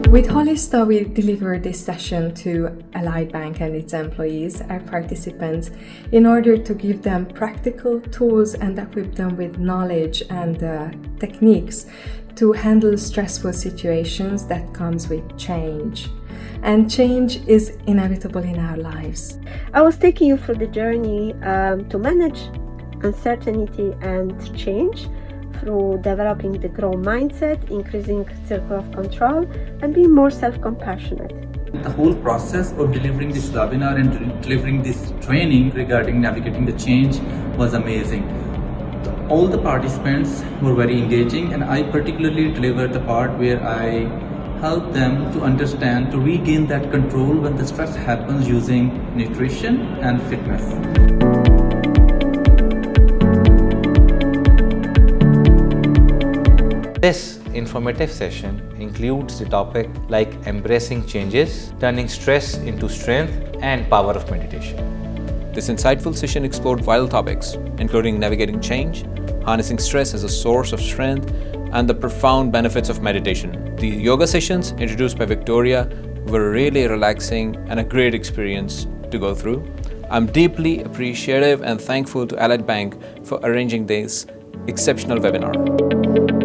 With Holista, we deliver this session to Allied Bank and its employees, our participants, in order to give them practical tools and equip them with knowledge and techniques to handle stressful situations that comes with change. And change is inevitable in our lives. I was taking you through the journey to manage uncertainty and change through developing the growth mindset, increasing circle of control, and being more self-compassionate. The whole process of delivering this webinar and delivering this training regarding navigating the change was amazing. All the participants were very engaging, and I particularly delivered the part where I help them to understand, to regain that control when the stress happens using nutrition and fitness. This informative session includes the topic like embracing changes, turning stress into strength, and power of meditation. This insightful session explored vital topics, including navigating change, harnessing stress as a source of strength, and the profound benefits of meditation. The yoga sessions introduced by Viktoria were really relaxing and a great experience to go through. I'm deeply appreciative and thankful to Allied Bank for arranging this exceptional webinar.